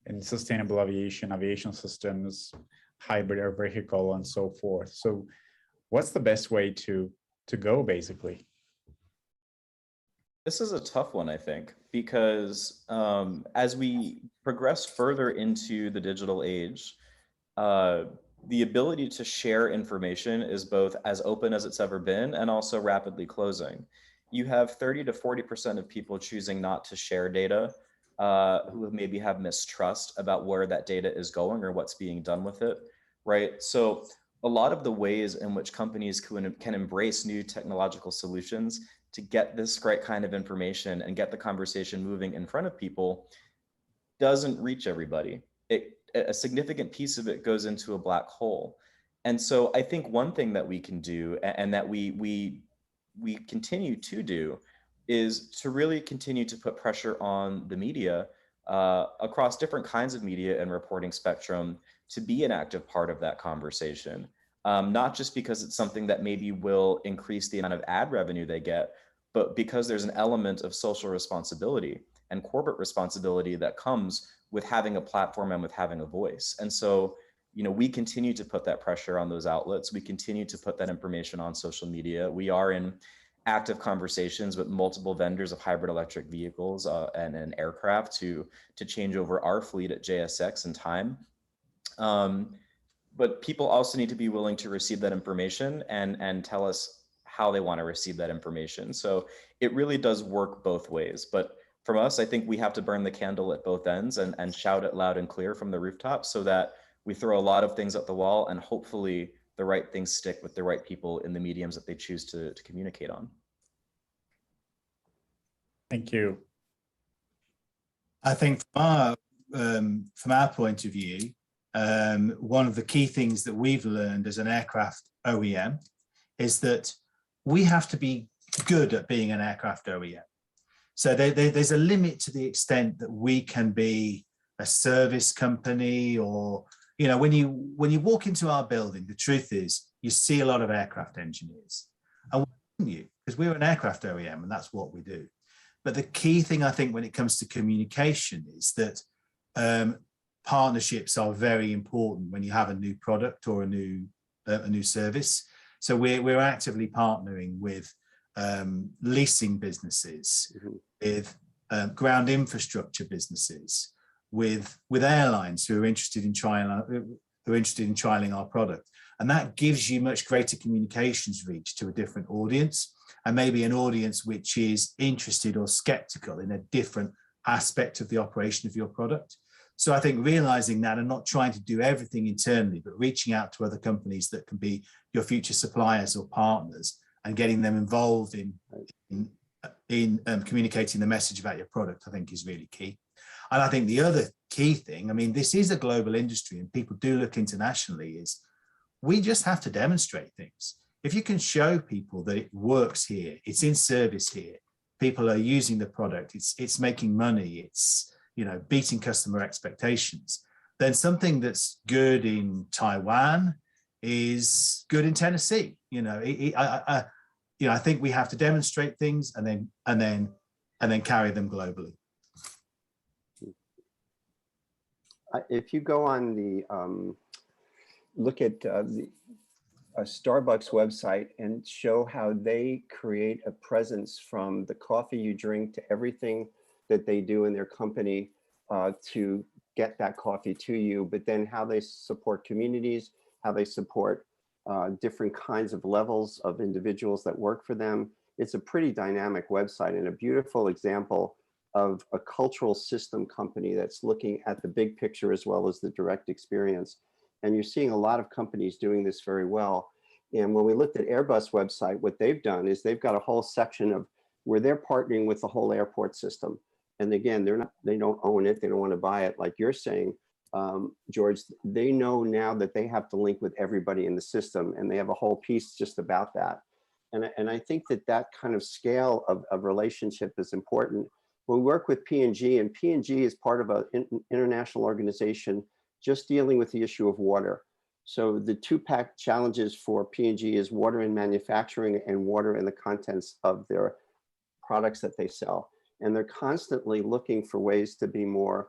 in sustainable aviation systems, hybrid air vehicle, and so forth? So what's the best way to go, basically? This is a tough one, I think, because as we progress further into the digital age, the ability to share information is both as open as it's ever been and also rapidly closing. You have 30 to 40% of people choosing not to share data, who maybe have mistrust about where that data is going or what's being done with it, right? So a lot of the ways in which companies can embrace new technological solutions to get this great kind of information and get the conversation moving in front of people doesn't reach everybody. A significant piece of it goes into a black hole. And so I think one thing that we can do, and that we continue to do, is to really continue to put pressure on the media across different kinds of media and reporting spectrum to be an active part of that conversation. Not just because it's something that maybe will increase the amount of ad revenue they get, but because there's an element of social responsibility and corporate responsibility that comes with having a platform and with having a voice. And so, we continue to put that pressure on those outlets. We continue to put that information on social media. We are in active conversations with multiple vendors of hybrid electric vehicles and aircraft to change over our fleet at JSX in time. But people also need to be willing to receive that information and tell us how they want to receive that information. So it really does work both ways. But from us, I think we have to burn the candle at both ends and shout it loud and clear from the rooftop so that we throw a lot of things at the wall and hopefully the right things stick with the right people in the mediums that they choose to communicate on. Thank you. I think from our point of view, one of the key things that we've learned as an aircraft OEM is that we have to be good at being an aircraft OEM. So there's a limit to the extent that we can be a service company, or, when you walk into our building, the truth is you see a lot of aircraft engineers. And why wouldn't you? Because we're an aircraft OEM and that's what we do. But the key thing, I think, when it comes to communication is that partnerships are very important when you have a new product or a new service. So we're actively partnering with leasing businesses, with ground infrastructure businesses, with airlines who are interested in trialing our product, and that gives you much greater communications reach to a different audience, and maybe an audience which is interested or skeptical in a different aspect of the operation of your product. So I think realizing that and not trying to do everything internally, but reaching out to other companies that can be your future suppliers or partners and getting them involved in communicating the message about your product, I think is really key. And I think the other key thing, this is a global industry and people do look internationally, is we just have to demonstrate things. If you can show people that it works here, it's in service here, people are using the product, it's making money, it's beating customer expectations, then something that's good in Taiwan is good in Tennessee. I think we have to demonstrate things and then carry them globally. If you go on the look at the Starbucks website and show how they create a presence from the coffee you drink to everything that they do in their company to get that coffee to you, but then how they support communities, how they support different kinds of levels of individuals that work for them. It's a pretty dynamic website and a beautiful example of a cultural system company that's looking at the big picture as well as the direct experience. And you're seeing a lot of companies doing this very well. And when we looked at Airbus website, what they've done is they've got a whole section of where they're partnering with the whole airport system. And again, they don't own it. They don't want to buy it. Like you're saying, George, they know now that they have to link with everybody in the system, and they have a whole piece just about that. And I think that that kind of scale of relationship is important. We work with P&G, and P&G is part of an international organization just dealing with the issue of water. So the two-pack challenges for P&G is water in manufacturing and water in the contents of their products that they sell. And they're constantly looking for ways to be more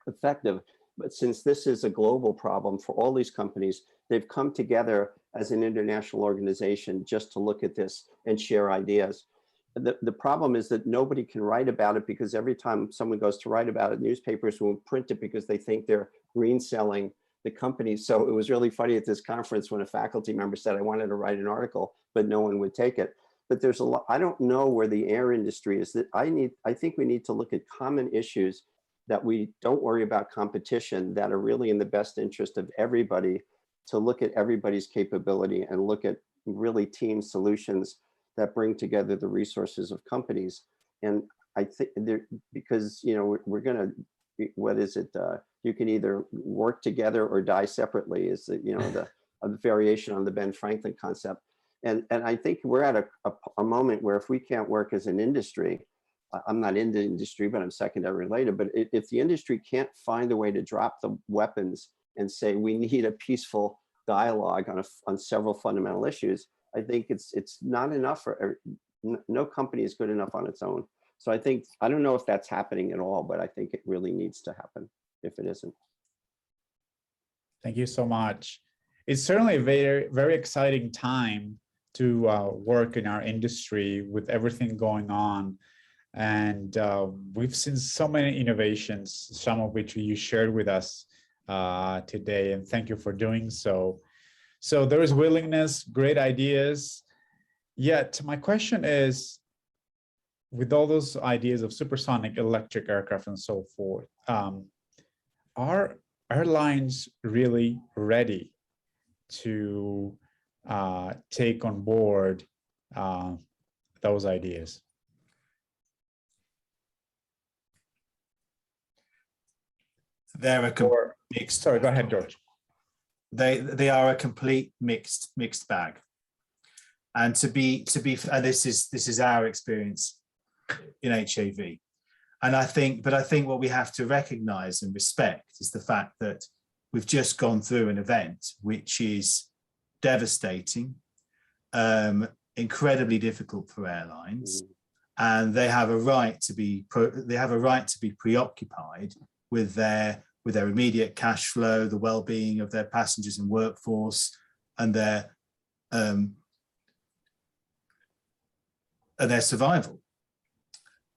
effective. But since this is a global problem for all these companies, they've come together as an international organization just to look at this and share ideas. The problem is that nobody can write about it, because every time someone goes to write about it, newspapers won't print it because they think they're green selling the company. So it was really funny at this conference when a faculty member said, I wanted to write an article, but no one would take it. But there's a lot, I don't know where the air industry is. That I think we need to look at common issues that we don't worry about competition, that are really in the best interest of everybody, to look at everybody's capability and look at really team solutions that bring together the resources of companies. And I think because, you know, we're gonna, what is it? You can either work together or die separately, is the, you know, the variation on the Ben Franklin concept. And I think we're at a moment where if we can't work as an industry, I'm not in the industry, but I'm secondary related. But if the industry can't find a way to drop the weapons and say we need a peaceful dialogue on several fundamental issues, I think it's not enough for no company is good enough on its own. So I think, I don't know if that's happening at all, but I think it really needs to happen if it isn't. Thank you so much. It's certainly a very, very exciting time to work in our industry with everything going on. And we've seen so many innovations, some of which you shared with us today, and thank you for doing so. So there is willingness, great ideas. Yet my question is, with all those ideas of supersonic electric aircraft and so forth, are airlines really ready to take on board those ideas? They're a mixed. Sorry, go ahead, George. They are a complete mixed bag. And to be this is our experience in HAV. And I think what we have to recognize and respect is the fact that we've just gone through an event which is devastating, incredibly difficult for airlines, and they have a right to be preoccupied with their immediate cash flow, the well-being of their passengers and workforce, and their survival.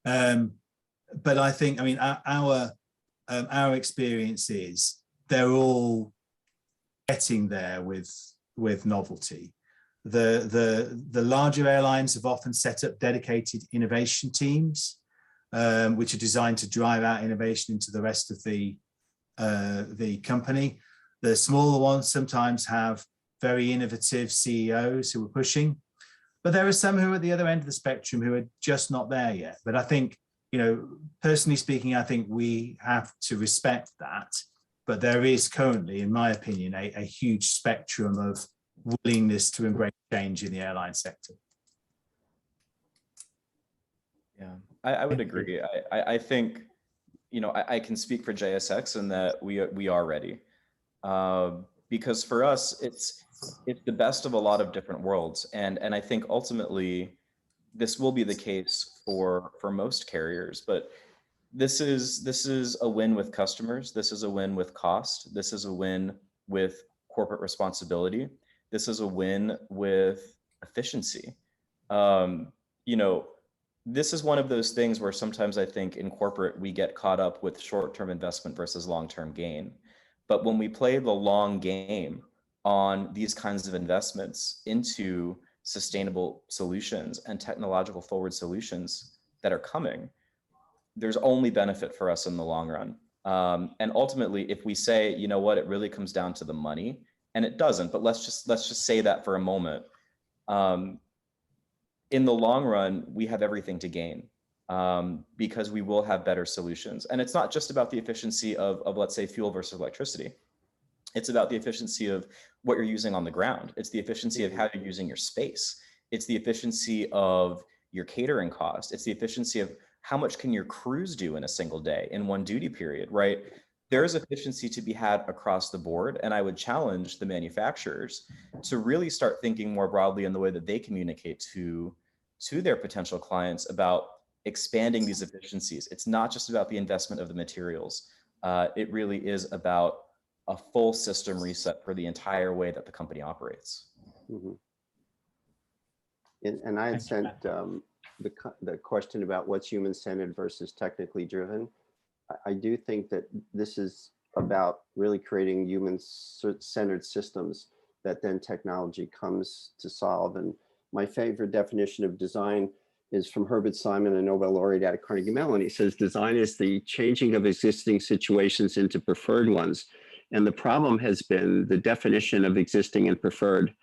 But I think, I mean, our experience is they're all getting there with novelty. The larger airlines have often set up dedicated innovation teams, which are designed to drive out innovation into the rest of the company. The smaller ones sometimes have very innovative CEOs who are pushing, but there are some who are at the other end of the spectrum who are just not there yet. But I think, you know, personally speaking, I think we have to respect that. But there is currently, in my opinion, a huge spectrum of willingness to embrace change in the airline sector. Yeah, I would agree. I think, you know, I can speak for JSX in that we are ready, because for us it's the best of a lot of different worlds, and I think ultimately this will be the case for most carriers. But this is a win with customers. This is a win with cost. This is a win with corporate responsibility. This is a win with efficiency. You know, this is one of those things where sometimes I think in corporate we get caught up with short-term investment versus long-term gain. But when we play the long game on these kinds of investments into sustainable solutions and technological forward solutions that are coming, there's only benefit for us in the long run. And ultimately, if we say, you know what, it really comes down to the money, and it doesn't, but let's just say that for a moment. In the long run, we have everything to gain, because we will have better solutions. And it's not just about the efficiency of let's say, fuel versus electricity. It's about the efficiency of what you're using on the ground. It's the efficiency of how you're using your space. It's the efficiency of your catering cost. It's the efficiency of how much can your crews do in a single day in one duty period, right? There's efficiency to be had across the board. And I would challenge the manufacturers to really start thinking more broadly in the way that they communicate to their potential clients about expanding these efficiencies. It's not just about the investment of the materials. It really is about a full system reset for the entire way that the company operates. Mhm. And I had sent the question about what's human-centered versus technically driven. I do think that this is about really creating human-centered systems that then technology comes to solve. And my favorite definition of design is from Herbert Simon, a Nobel laureate out of Carnegie Mellon. He says, design is the changing of existing situations into preferred ones. And the problem has been the definition of existing and preferred.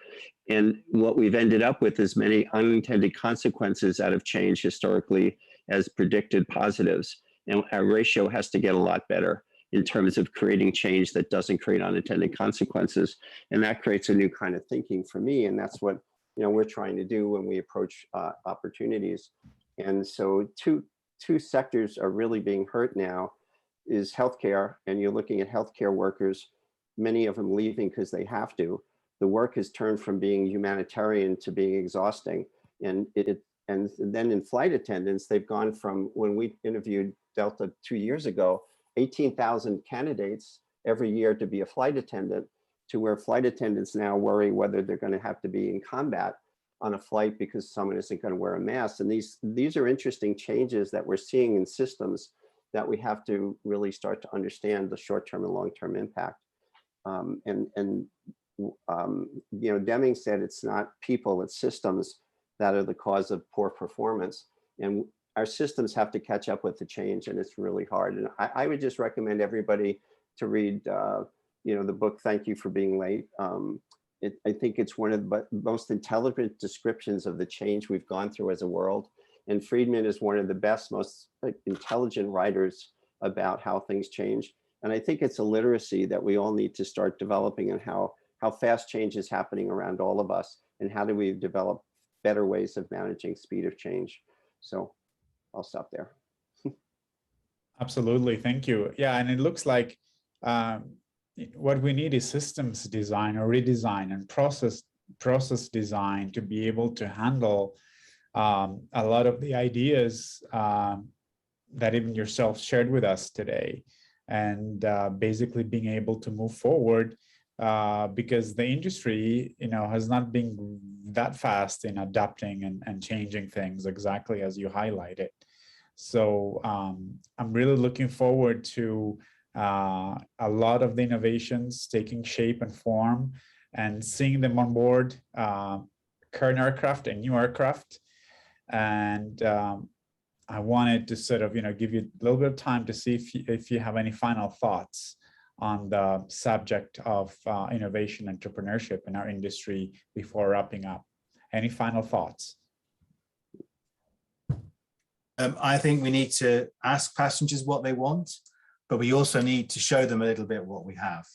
And what we've ended up with is many unintended consequences out of change historically as predicted positives. And our ratio has to get a lot better in terms of creating change that doesn't create unintended consequences. And that creates a new kind of thinking for me. And that's what we're trying to do when we approach opportunities. And so two sectors are really being hurt now is healthcare. And you're looking at healthcare workers, many of them leaving because they have to. The work has turned from being humanitarian to being exhausting. And then in flight attendants, they've gone from, when we interviewed Delta 2 years ago, 18,000 candidates every year to be a flight attendant, to where flight attendants now worry whether they're going to have to be in combat on a flight because someone isn't going to wear a mask. And these are interesting changes that we're seeing in systems that we have to really start to understand the short-term and long-term impact. Deming said it's not people, it's systems that are the cause of poor performance. And our systems have to catch up with the change, and it's really hard. And I would just recommend everybody to read the book, Thank You for Being Late. I think it's one of the most intelligent descriptions of the change we've gone through as a world. And Friedman is one of the best, most intelligent writers about how things change. And I think it's a literacy that we all need to start developing, and how fast change is happening around all of us, and how do we develop better ways of managing speed of change. So I'll stop there. Absolutely, thank you. Yeah, and it looks like what we need is systems design or redesign and process design to be able to handle a lot of the ideas that even yourself shared with us today, and basically being able to move forward because the industry, has not been that fast in adapting and changing things exactly as you highlighted. So I'm really looking forward to a lot of the innovations taking shape and form and seeing them on board current aircraft and new aircraft. And I wanted to sort of, give you a little bit of time to see if you have any final thoughts on the subject of innovation entrepreneurship in our industry before wrapping up. Any final thoughts? I think we need to ask passengers what they want, but we also need to show them a little bit what we have,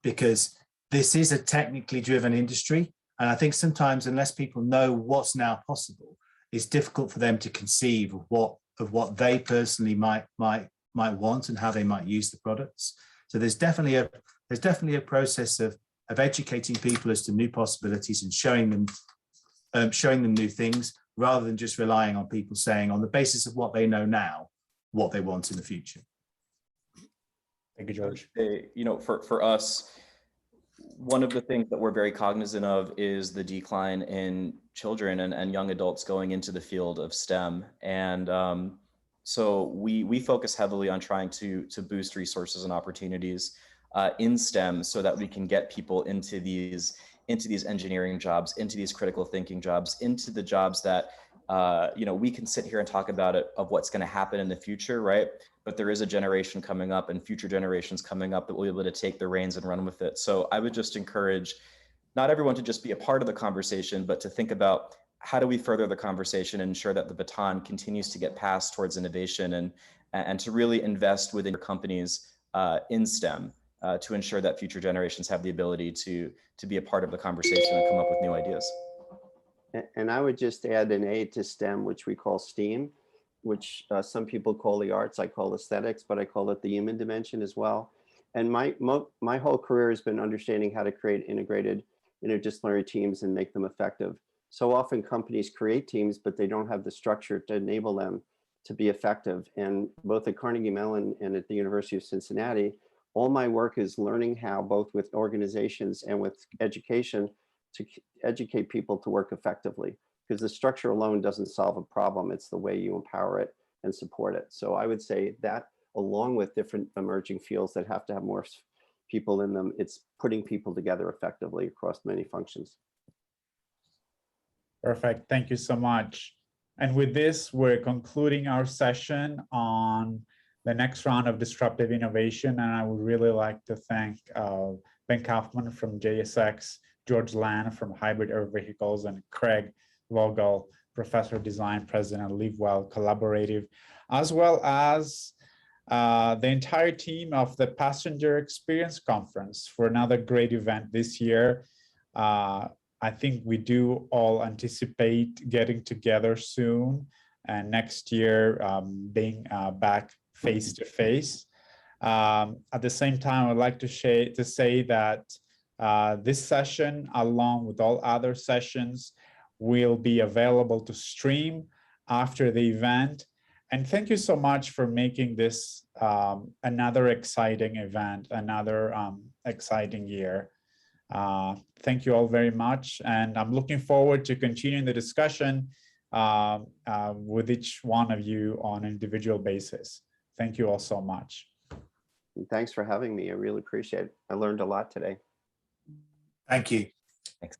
because this is a technically driven industry. And I think sometimes, unless people know what's now possible, it's difficult for them to conceive of what they personally might want and how they might use the products. So there's definitely a process of educating people as to new possibilities and showing them new things, rather than just relying on people saying, on the basis of what they know now, what they want in the future. Thank you, George. For us, one of the things that we're very cognizant of is the decline in children and young adults going into the field of STEM. And so we focus heavily on trying to boost resources and opportunities in STEM, so that we can get people into these engineering jobs, into these critical thinking jobs, into the jobs that we can sit here and talk about it of what's going to happen in the future, right? But there is a generation coming up and future generations coming up that will be able to take the reins and run with it. So I would just encourage not everyone to just be a part of the conversation, but to think about how do we further the conversation and ensure that the baton continues to get passed towards innovation, and to really invest within your companies in STEM to ensure that future generations have the ability to be a part of the conversation and come up with new ideas. And I would just add an A to STEM, which we call STEAM, which some people call the arts, I call aesthetics, but I call it the human dimension as well. And my whole career has been understanding how to create integrated interdisciplinary teams and make them effective. So often companies create teams, but they don't have the structure to enable them to be effective. And both at Carnegie Mellon and at the University of Cincinnati, all my work is learning how, both with organizations and with education, to educate people to work effectively, because the structure alone doesn't solve a problem. It's the way you empower it and support it. So I would say that, along with different emerging fields that have to have more people in them, it's putting people together effectively across many functions. Perfect. Thank you so much. And with this, we're concluding our session on the next round of disruptive innovation. And I would really like to thank Ben Kaufman from JSX, George Land from Hybrid Air Vehicles, and Craig Vogel, Professor of Design, President of LiveWell Collaborative, as well as the entire team of the Passenger Experience Conference for another great event this year. I think we do all anticipate getting together soon, and next year being back face to face. At the same time, I'd like to say that this session, along with all other sessions, will be available to stream after the event. And thank you so much for making this another exciting event, another exciting year. Thank you all very much. And I'm looking forward to continuing the discussion with each one of you on an individual basis. Thank you all so much. And thanks for having me. I really appreciate it. I learned a lot today. Thank you. Thanks.